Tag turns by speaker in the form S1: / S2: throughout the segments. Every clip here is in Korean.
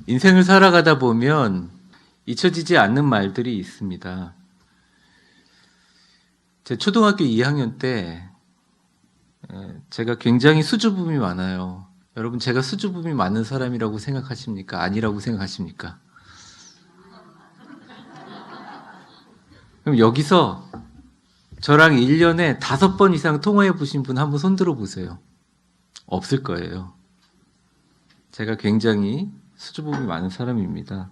S1: 인생을 살아가다 보면 잊혀지지 않는 말들이 있습니다. 제 초등학교 2학년 때 제가 굉장히 수줍음이 많아요. 여러분, 제가 수줍음이 많은 사람이라고 생각하십니까? 아니라고 생각하십니까? 그럼 여기서 저랑 1년에 5번 이상 통화해 보신 분 한번 손 들어 보세요. 없을 거예요. 제가 굉장히 수줍음이 많은 사람입니다.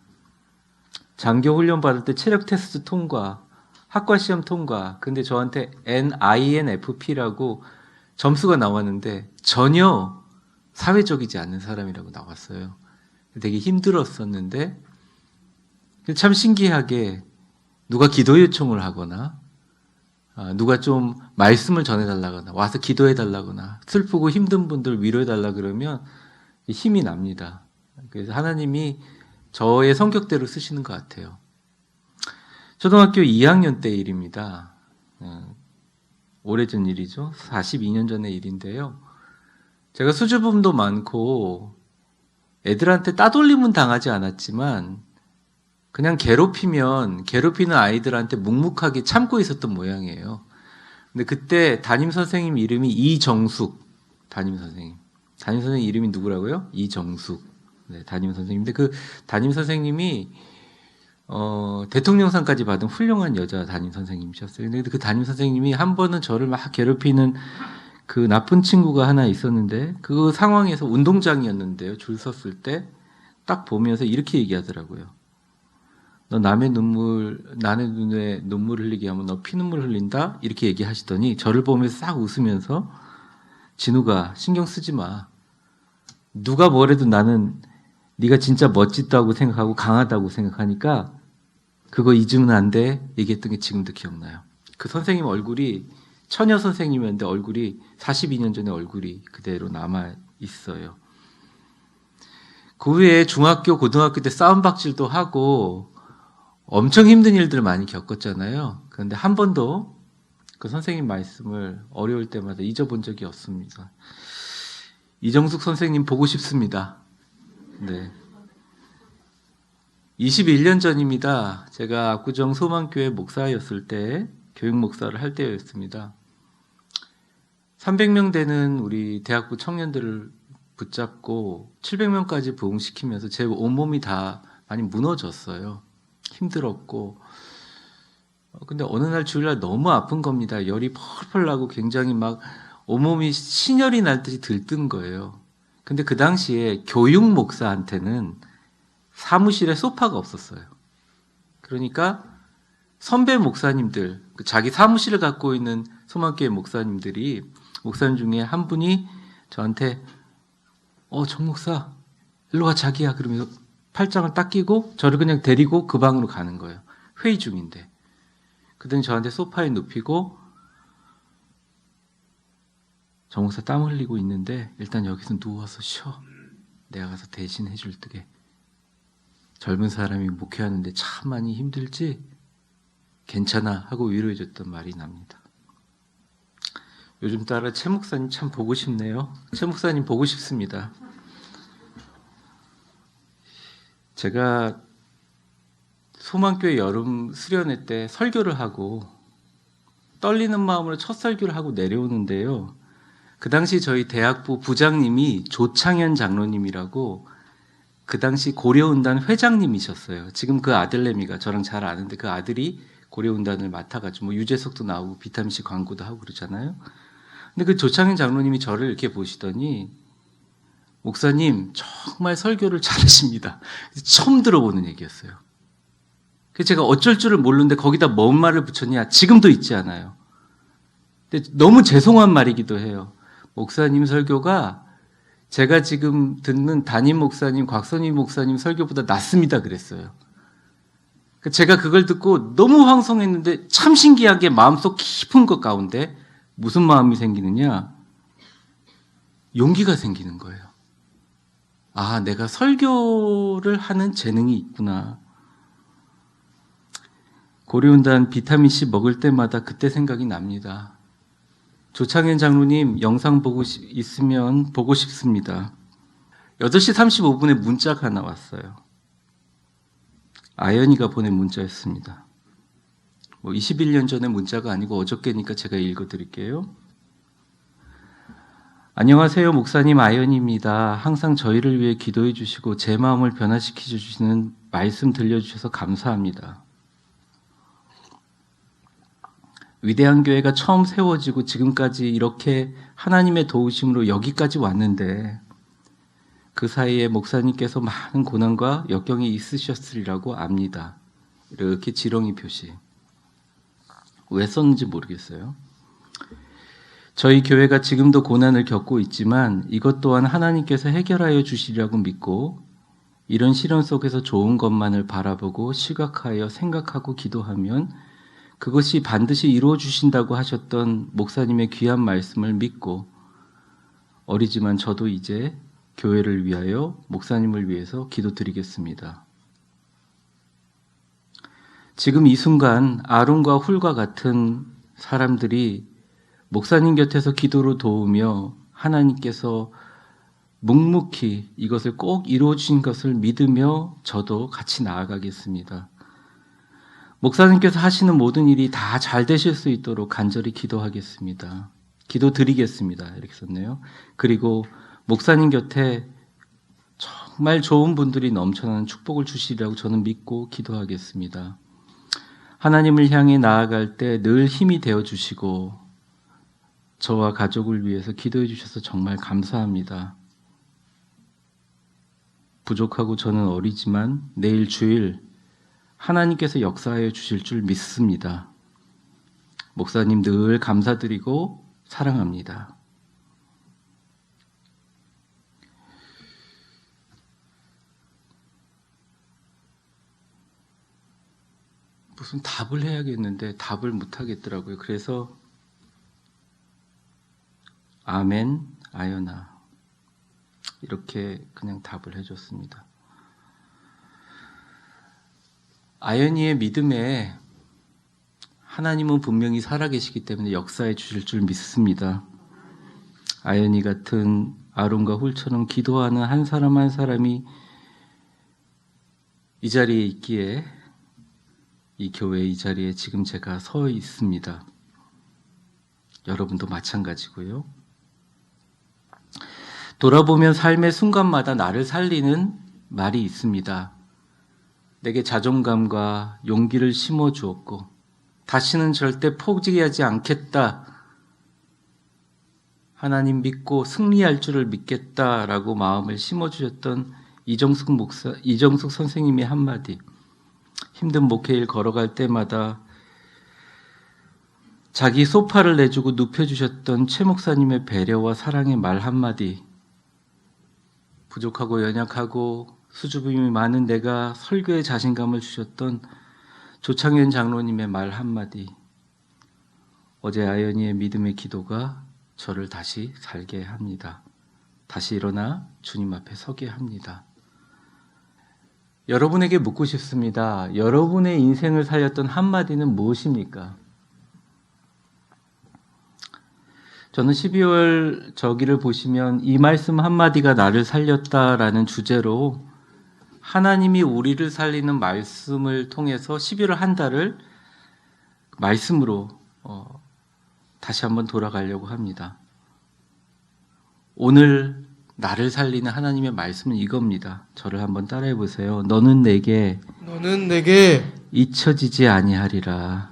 S1: 장교 훈련 받을 때 체력 테스트 통과, 학과 시험 통과. 근데 저한테 NINFP라고 점수가 나왔는데 전혀 사회적이지 않는 사람이라고 나왔어요. 되게 힘들었었는데 참 신기하게 누가 기도 요청을 하거나 누가 좀 말씀을 전해달라거나 와서 기도해달라거나 슬프고 힘든 분들 위로해달라 그러면 힘이 납니다. 그래서 하나님이 저의 성격대로 쓰시는 것 같아요. 초등학교 2학년 때 일입니다. 오래전 일이죠. 42년 전의 일인데요. 제가 수줍음도 많고 애들한테 따돌림은 당하지 않았지만 그냥 괴롭히는 아이들한테 묵묵하게 참고 있었던 모양이에요. 근데 그때 담임 선생님 이름이 이정숙 담임 선생님. 담임 선생님 이름이 누구라고요? 이정숙. 네, 담임 선생님. 근데 그 담임 선생님이 대통령상까지 받은 훌륭한 여자 담임 선생님이셨어요. 근데 그 담임 선생님이 한 번은 저를 막 괴롭히는 그 나쁜 친구가 하나 있었는데 그 상황에서 운동장이었는데요. 줄 섰을 때 딱 보면서 이렇게 얘기하더라고요. 너 남의 눈에 눈물 흘리게 하면 너 피눈물 흘린다? 이렇게 얘기하시더니 저를 보면서 싹 웃으면서 진우가 신경 쓰지 마. 누가 뭐래도 나는 네가 진짜 멋지다고 생각하고 강하다고 생각하니까 그거 잊으면 안 돼. 얘기했던 게 지금도 기억나요. 그 선생님 얼굴이 처녀 선생님이었는데 얼굴이 42년 전의 얼굴이 그대로 남아 있어요. 그 후에 중학교, 고등학교 때 싸움박질도 하고 엄청 힘든 일들을 많이 겪었잖아요. 그런데 한 번도 그 선생님 말씀을 어려울 때마다 잊어본 적이 없습니다. 이정숙 선생님 보고 싶습니다. 네. 21년 전입니다. 제가 압구정 소망교회 목사였을 때 교육 목사를 할 때였습니다. 300명 되는 우리 대학부 청년들을 붙잡고 700명까지 부흥시키면서 제 온몸이 다 많이 무너졌어요. 힘들었고 근데 어느 날 주일날 너무 아픈 겁니다. 열이 펄펄 나고 굉장히 막 온몸이 신열이 날 듯이 들뜬 거예요. 근데 그 당시에 교육 목사한테는 사무실에 소파가 없었어요. 그러니까 선배 목사님들, 자기 사무실을 갖고 있는 소망교회 목사님 중에 한 분이 저한테 정 목사 일로 와 자기야 그러면서 팔짱을 딱 끼고 저를 그냥 데리고 그 방으로 가는 거예요. 회의 중인데. 그더니 저한테 소파에 눕히고 정 목사 땀 흘리고 있는데 일단 여기서 누워서 쉬어. 내가 가서 대신 해줄 게. 젊은 사람이 목회하는데 참 많이 힘들지? 괜찮아 하고 위로해줬던 말이 납니다. 요즘 따라 최 목사님 참 보고 싶네요. 최 목사님 보고 싶습니다. 제가 소망교회 여름 수련회 때 설교를 하고 떨리는 마음으로 첫 설교를 하고 내려오는데요. 그 당시 저희 대학부 부장님이 조창현 장로님이라고 그 당시 고려운단 회장님이셨어요. 지금 그 아들내미가 저랑 잘 아는데 그 아들이 고려운단을 맡아가지고 뭐 유재석도 나오고 비타민C 광고도 하고 그러잖아요. 근데 그 조창현 장로님이 저를 이렇게 보시더니 목사님 정말 설교를 잘하십니다. 처음 들어보는 얘기였어요. 그래서 제가 어쩔 줄을 모르는데 거기다 뭔 말을 붙였냐 지금도 있지 않아요. 근데 너무 죄송한 말이기도 해요. 목사님 설교가 제가 지금 듣는 담임 목사님, 곽선임 목사님 설교보다 낫습니다 그랬어요. 제가 그걸 듣고 너무 황송했는데 참 신기하게 마음속 깊은 것 가운데 무슨 마음이 생기느냐? 용기가 생기는 거예요. 아, 내가 설교를 하는 재능이 있구나. 고려운단 비타민C 먹을 때마다 그때 생각이 납니다. 조창현 장로님 영상 있으면 보고 싶습니다. 8시 35분에 문자가 하나 왔어요. 아연이가 보낸 문자였습니다. 21년 전에 문자가 아니고 어저께니까 제가 읽어드릴게요. 안녕하세요. 목사님 아연입니다. 항상 저희를 위해 기도해 주시고 제 마음을 변화시켜 주시는 말씀 들려주셔서 감사합니다. 위대한 교회가 처음 세워지고 지금까지 이렇게 하나님의 도우심으로 여기까지 왔는데 그 사이에 목사님께서 많은 고난과 역경이 있으셨으리라고 압니다. 이렇게 지렁이 표시. 왜 썼는지 모르겠어요. 저희 교회가 지금도 고난을 겪고 있지만 이것 또한 하나님께서 해결하여 주시리라고 믿고 이런 시련 속에서 좋은 것만을 바라보고 시각하여 생각하고 기도하면 그것이 반드시 이루어 주신다고 하셨던 목사님의 귀한 말씀을 믿고 어리지만 저도 이제 교회를 위하여 목사님을 위해서 기도드리겠습니다. 지금 이 순간 아론과 훌과 같은 사람들이 목사님 곁에서 기도로 도우며 하나님께서 묵묵히 이것을 꼭 이루어 주신 것을 믿으며 저도 같이 나아가겠습니다. 목사님께서 하시는 모든 일이 다 잘 되실 수 있도록 간절히 기도하겠습니다. 기도드리겠습니다. 이렇게 썼네요. 그리고 목사님 곁에 정말 좋은 분들이 넘쳐나는 축복을 주시리라고 저는 믿고 기도하겠습니다. 하나님을 향해 나아갈 때 늘 힘이 되어 주시고 저와 가족을 위해서 기도해 주셔서 정말 감사합니다. 부족하고 저는 어리지만 내일 주일 하나님께서 역사하여 주실 줄 믿습니다. 목사님 늘 감사드리고 사랑합니다. 무슨 답을 해야겠는데 답을 못 하겠더라고요. 그래서 아멘, 아연아 이렇게 그냥 답을 해줬습니다. 아연이의 믿음에 하나님은 분명히 살아계시기 때문에 역사해 주실 줄 믿습니다. 아연이 같은 아론과 훌처럼 기도하는 한 사람 한 사람이 이 자리에 있기에 이 교회 이 자리에 지금 제가 서 있습니다. 여러분도 마찬가지고요. 돌아보면 삶의 순간마다 나를 살리는 말이 있습니다. 내게 자존감과 용기를 심어 주었고 다시는 절대 포기하지 않겠다. 하나님 믿고 승리할 줄을 믿겠다라고 마음을 심어 주셨던 이정숙 선생님의 한마디. 힘든 목회일 걸어갈 때마다 자기 소파를 내주고 눕혀주셨던 최 목사님의 배려와 사랑의 말 한마디. 부족하고 연약하고 수줍음이 많은 내가 설교에 자신감을 주셨던 조창현 장로님의 말 한마디. 어제 아연이의 믿음의 기도가 저를 다시 살게 합니다. 다시 일어나 주님 앞에 서게 합니다. 여러분에게 묻고 싶습니다. 여러분의 인생을 살렸던 한마디는 무엇입니까? 저는 12월 저기를 보시면 이 말씀 한마디가 나를 살렸다라는 주제로 하나님이 우리를 살리는 말씀을 통해서 11월 한 달을 말씀으로 다시 한번 돌아가려고 합니다. 오늘 나를 살리는 하나님의 말씀은 이겁니다. 저를 한번 따라해 보세요. 너는 내게 잊혀지지 아니하리라.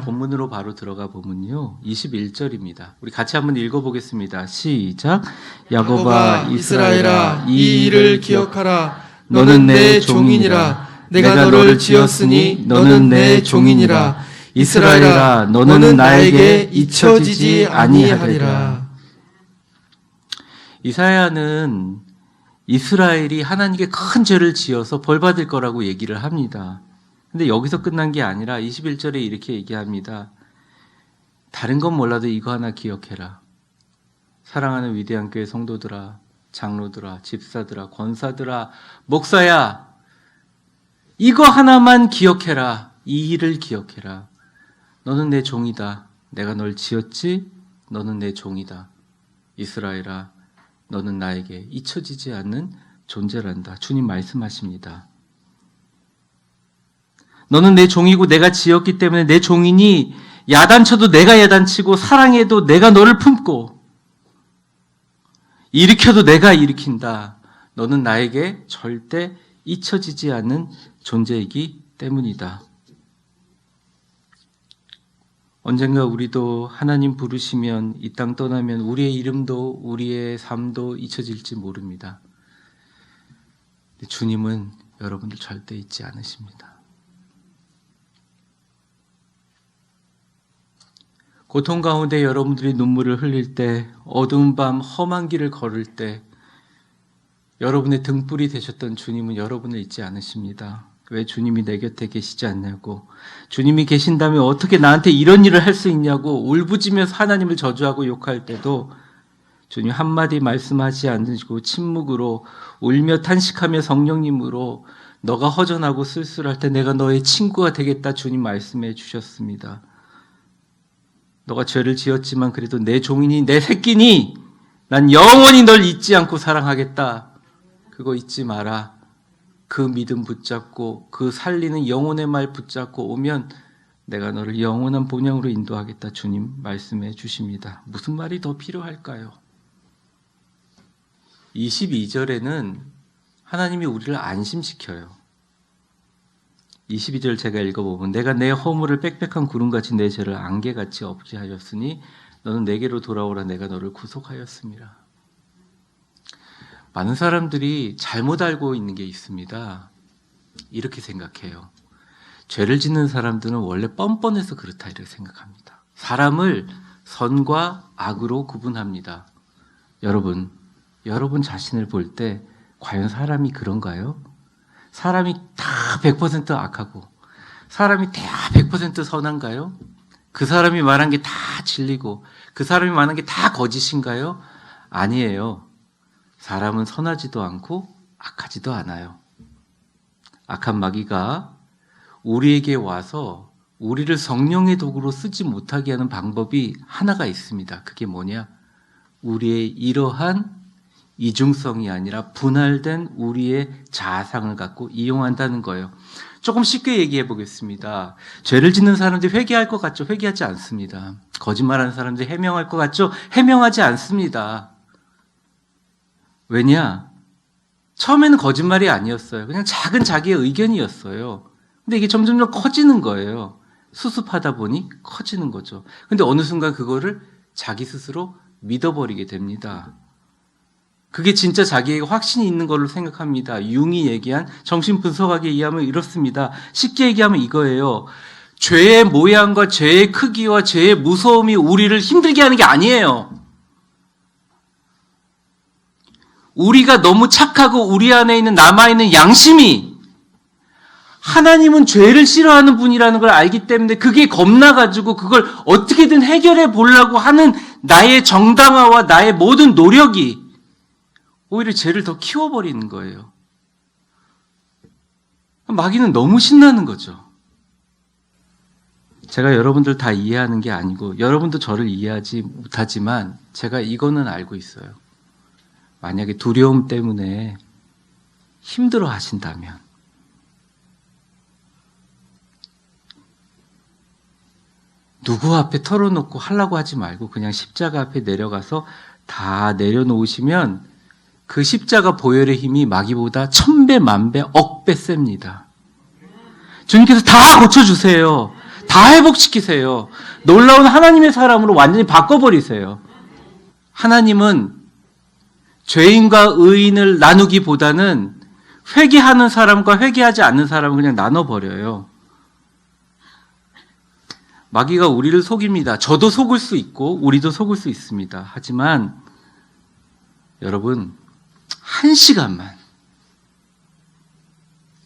S1: 본문으로 바로 들어가 보면요. 21절입니다. 우리 같이 한번 읽어보겠습니다. 시작. 야곱아 이스라엘아 이 일을 기억하라. 너는 내 종이니라. 내가 너를 지었으니 너는 내 종이니라. 이스라엘아 너는 나에게 잊혀지지 아니하리라. 이사야는 이스라엘이 하나님께 큰 죄를 지어서 벌받을 거라고 얘기를 합니다. 근데 여기서 끝난 게 아니라 21절에 이렇게 얘기합니다. 다른 건 몰라도 이거 하나 기억해라. 사랑하는 위대한 교회 성도들아, 장로들아, 집사들아, 권사들아, 목사야, 이거 하나만 기억해라. 이 일을 기억해라. 너는 내 종이다. 내가 널 지었지? 너는 내 종이다. 이스라엘아, 너는 나에게 잊혀지지 않는 존재란다. 주님 말씀하십니다. 너는 내 종이고 내가 지었기 때문에 내 종이니 야단쳐도 내가 야단치고 사랑해도 내가 너를 품고 일으켜도 내가 일으킨다. 너는 나에게 절대 잊혀지지 않는 존재이기 때문이다. 언젠가 우리도 하나님 부르시면 이 땅 떠나면 우리의 이름도 우리의 삶도 잊혀질지 모릅니다. 주님은 여러분들 절대 잊지 않으십니다. 고통 가운데 여러분들이 눈물을 흘릴 때, 어두운 밤 험한 길을 걸을 때 여러분의 등불이 되셨던 주님은 여러분을 잊지 않으십니다. 왜 주님이 내 곁에 계시지 않냐고, 주님이 계신다면 어떻게 나한테 이런 일을 할 수 있냐고 울부짖으면서 하나님을 저주하고 욕할 때도 주님 한마디 말씀하지 않으시고 침묵으로 울며 탄식하며 성령님으로 너가 허전하고 쓸쓸할 때 내가 너의 친구가 되겠다 주님 말씀해 주셨습니다. 너가 죄를 지었지만 그래도 내 종이니 내 새끼니 난 영원히 널 잊지 않고 사랑하겠다. 그거 잊지 마라. 그 믿음 붙잡고 그 살리는 영혼의 말 붙잡고 오면 내가 너를 영원한 본향으로 인도하겠다 주님 말씀해 주십니다. 무슨 말이 더 필요할까요? 22절에는 하나님이 우리를 안심시켜요. 22절 제가 읽어보면 내가 내 허물을 빽빽한 구름같이 내 죄를 안개같이 없게 하였으니 너는 내게로 돌아오라 내가 너를 구속하였습니다. 많은 사람들이 잘못 알고 있는 게 있습니다. 이렇게 생각해요. 죄를 짓는 사람들은 원래 뻔뻔해서 그렇다 이렇게 생각합니다. 사람을 선과 악으로 구분합니다. 여러분 자신을 볼 때 과연 사람이 그런가요? 사람이 다 100% 악하고 사람이 다 100% 선한가요? 그 사람이 말한 게 다 진리고 그 사람이 말한 게 다 거짓인가요? 아니에요. 사람은 선하지도 않고 악하지도 않아요. 악한 마귀가 우리에게 와서 우리를 성령의 도구로 쓰지 못하게 하는 방법이 하나가 있습니다. 그게 뭐냐? 우리의 이러한 이중성이 아니라 분할된 우리의 자아상을 갖고 이용한다는 거예요. 조금 쉽게 얘기해 보겠습니다. 죄를 짓는 사람들이 회개할 것 같죠? 회개하지 않습니다. 거짓말하는 사람들이 해명할 것 같죠? 해명하지 않습니다. 왜냐? 처음에는 거짓말이 아니었어요. 그냥 작은 자기의 의견이었어요. 근데 이게 점점 커지는 거예요. 수습하다 보니 커지는 거죠. 근데 어느 순간 그거를 자기 스스로 믿어버리게 됩니다. 그게 진짜 자기에게 확신이 있는 걸로 생각합니다. 융이 얘기한 정신분석학에 의하면 이렇습니다. 쉽게 얘기하면 이거예요. 죄의 모양과 죄의 크기와 죄의 무서움이 우리를 힘들게 하는 게 아니에요. 우리가 너무 착하고 우리 안에 있는 남아있는 양심이 하나님은 죄를 싫어하는 분이라는 걸 알기 때문에 그게 겁나가지고 그걸 어떻게든 해결해 보려고 하는 나의 정당화와 나의 모든 노력이 오히려 죄를 더 키워버리는 거예요. 마귀는 너무 신나는 거죠. 제가 여러분들 다 이해하는 게 아니고 여러분도 저를 이해하지 못하지만 제가 이거는 알고 있어요. 만약에 두려움 때문에 힘들어 하신다면 누구 앞에 털어놓고 하려고 하지 말고 그냥 십자가 앞에 내려가서 다 내려놓으시면 그 십자가 보혈의 힘이 마귀보다 1000배, 10,000배, 억배 셉니다. 주님께서 다 고쳐주세요. 다 회복시키세요. 놀라운 하나님의 사람으로 완전히 바꿔버리세요. 하나님은 죄인과 의인을 나누기보다는 회개하는 사람과 회개하지 않는 사람을 그냥 나눠버려요. 마귀가 우리를 속입니다. 저도 속을 수 있고 우리도 속을 수 있습니다. 하지만 여러분 1시간만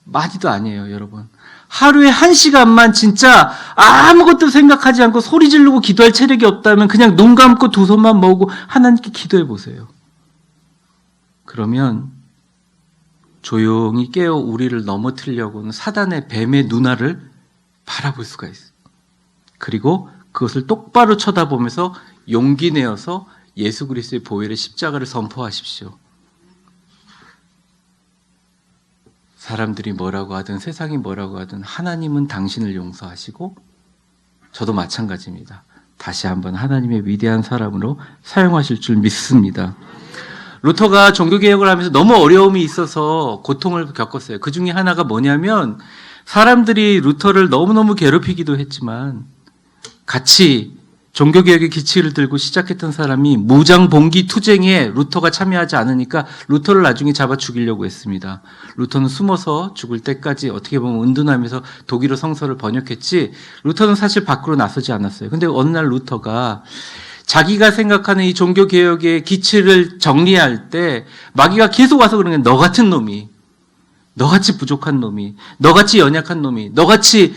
S1: 많이도 아니에요. 여러분 하루에 1시간만 진짜 아무것도 생각하지 않고 소리 지르고 기도할 체력이 없다면 그냥 눈 감고 두 손만 모으고 하나님께 기도해 보세요. 그러면 조용히 깨어 우리를 넘어뜨리려고는 사단의 뱀의 눈알을 바라볼 수가 있어요. 그리고 그것을 똑바로 쳐다보면서 용기 내어서 예수 그리스도의 보혈의 십자가를 선포하십시오. 사람들이 뭐라고 하든 세상이 뭐라고 하든 하나님은 당신을 용서하시고 저도 마찬가지입니다. 다시 한번 하나님의 위대한 사람으로 사용하실 줄 믿습니다. 루터가 종교개혁을 하면서 너무 어려움이 있어서 고통을 겪었어요. 그 중에 하나가 뭐냐면 사람들이 루터를 너무너무 괴롭히기도 했지만 같이 종교개혁의 기치를 들고 시작했던 사람이 무장봉기 투쟁에 루터가 참여하지 않으니까 루터를 나중에 잡아 죽이려고 했습니다. 루터는 숨어서 죽을 때까지 어떻게 보면 은둔하면서 독일어 성서를 번역했지 루터는 사실 밖으로 나서지 않았어요. 근데 어느 날 루터가 자기가 생각하는 이 종교개혁의 기치를 정리할 때 마귀가 계속 와서 그러는 게 너 같은 놈이, 너같이 부족한 놈이, 너같이 연약한 놈이, 너같이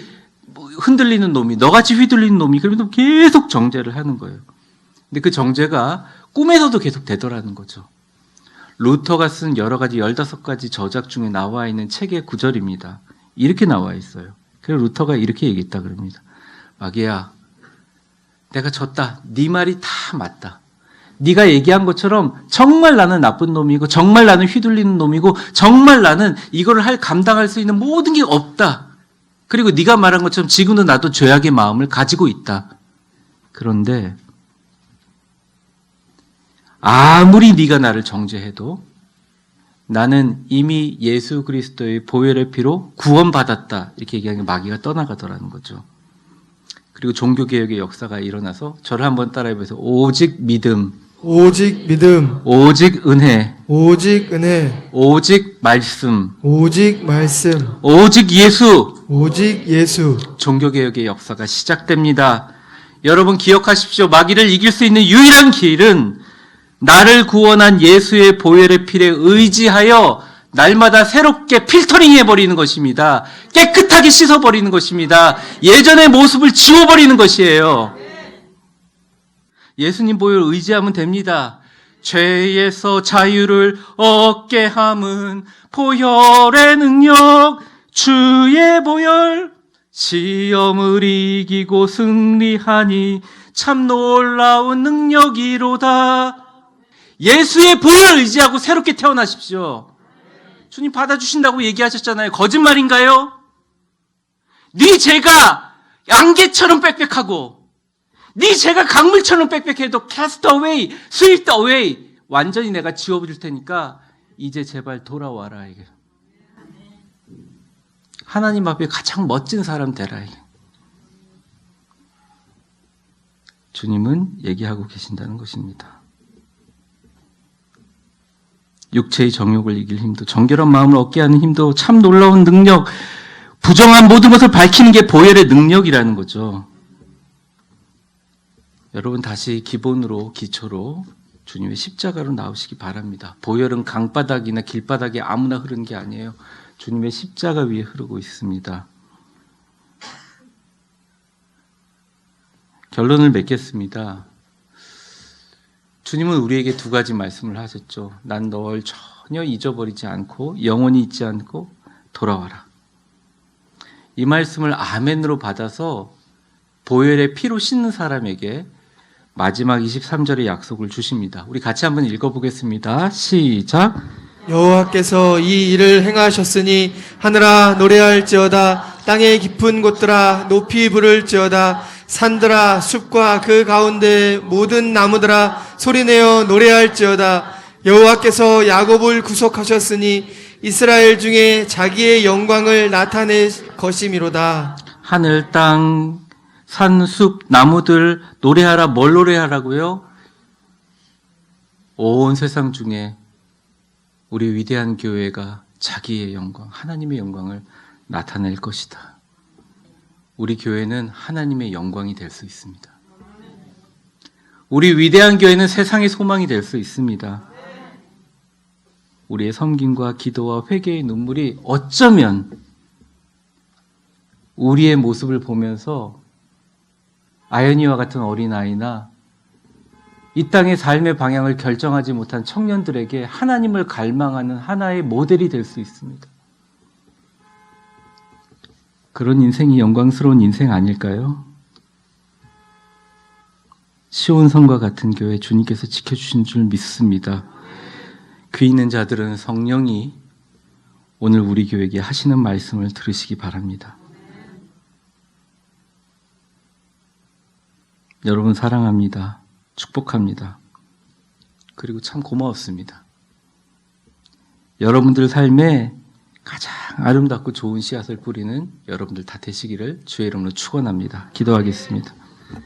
S1: 흔들리는 놈이, 너같이 휘둘리는 놈이, 그러면서 계속 정죄를 하는 거예요. 근데 그 정죄가 꿈에서도 계속 되더라는 거죠. 루터가 쓴 여러 가지 15가지 저작 중에 나와 있는 책의 구절입니다. 이렇게 나와 있어요. 그래서 루터가 이렇게 얘기했다 그럽니다. 마귀야, 내가 졌다. 네 말이 다 맞다. 네가 얘기한 것처럼 정말 나는 나쁜 놈이고 정말 나는 휘둘리는 놈이고 정말 나는 이거를 감당할 수 있는 모든 게 없다. 그리고 네가 말한 것처럼 지금도 나도 죄악의 마음을 가지고 있다. 그런데 아무리 네가 나를 정죄해도 나는 이미 예수 그리스도의 보혈의 피로 구원받았다. 이렇게 얘기하는 게 마귀가 떠나가더라는 거죠. 그리고 종교개혁의 역사가 일어나서 저를 한번 따라해보세요. 오직 믿음,
S2: 오직 믿음,
S1: 오직 은혜,
S2: 오직 은혜,
S1: 오직 말씀,
S2: 오직 말씀,
S1: 오직 예수.
S2: 오직 예수.
S1: 종교개혁의 역사가 시작됩니다. 여러분 기억하십시오. 마귀를 이길 수 있는 유일한 길은 나를 구원한 예수의 보혈의 피에 의지하여 날마다 새롭게 필터링 해버리는 것입니다. 깨끗하게 씻어버리는 것입니다. 예전의 모습을 지워버리는 것이에요. 예수님 보혈 의지하면 됩니다. 죄에서 자유를 얻게 함은 보혈의 능력, 주의 보혈, 시험을 이기고 승리하니 참 놀라운 능력이로다. 예수의 보혈을 의지하고 새롭게 태어나십시오. 주님 받아주신다고 얘기하셨잖아요. 거짓말인가요? 네 죄가 안개처럼 빽빽하고 네 죄가 강물처럼 빽빽해도 cast away, sweep away, 완전히 내가 지워버릴 테니까 이제 제발 돌아와라. 이게 하나님 앞에 가장 멋진 사람 되라. 이게 주님은 얘기하고 계신다는 것입니다. 육체의 정욕을 이길 힘도, 정결한 마음을 얻게 하는 힘도, 참 놀라운 능력, 부정한 모든 것을 밝히는 게 보혈의 능력이라는 거죠. 여러분 다시 기본으로, 기초로 주님의 십자가로 나오시기 바랍니다. 보혈은 강바닥이나 길바닥에 아무나 흐르는 게 아니에요. 주님의 십자가 위에 흐르고 있습니다. 결론을 맺겠습니다. 주님은 우리에게 2가지 말씀을 하셨죠. 난 널 전혀 잊어버리지 않고 영원히 잊지 않고 돌아와라. 이 말씀을 아멘으로 받아서 보혈의 피로 씻는 사람에게 마지막 23절의 약속을 주십니다. 우리 같이 한번 읽어보겠습니다. 시작.
S2: 여호와께서 이 일을 행하셨으니 하늘아 노래할지어다, 땅의 깊은 곳들아 높이 부를지어다, 산들아 숲과 그 가운데 모든 나무들아 소리내어 노래할지어다. 여호와께서 야곱을 구속하셨으니 이스라엘 중에 자기의 영광을 나타낼 것이미로다.
S1: 하늘, 땅, 산, 숲, 나무들 노래하라. 뭘 노래하라고요? 온 세상 중에 우리 위대한 교회가 자기의 영광, 하나님의 영광을 나타낼 것이다. 우리 교회는 하나님의 영광이 될 수 있습니다. 우리 위대한 교회는 세상의 소망이 될 수 있습니다. 우리의 섬김과 기도와 회개의 눈물이 어쩌면 우리의 모습을 보면서 아연이와 같은 어린아이나 이 땅의 삶의 방향을 결정하지 못한 청년들에게 하나님을 갈망하는 하나의 모델이 될 수 있습니다. 그런 인생이 영광스러운 인생 아닐까요? 시온성과 같은 교회 주님께서 지켜주신 줄 믿습니다. 귀 있는 자들은 성령이 오늘 우리 교회에게 하시는 말씀을 들으시기 바랍니다. 여러분 사랑합니다. 축복합니다. 그리고 참 고마웠습니다. 여러분들 삶에 가장 아름답고 좋은 씨앗을 뿌리는 여러분들 다 되시기를 주의 이름으로 축원합니다. 기도하겠습니다.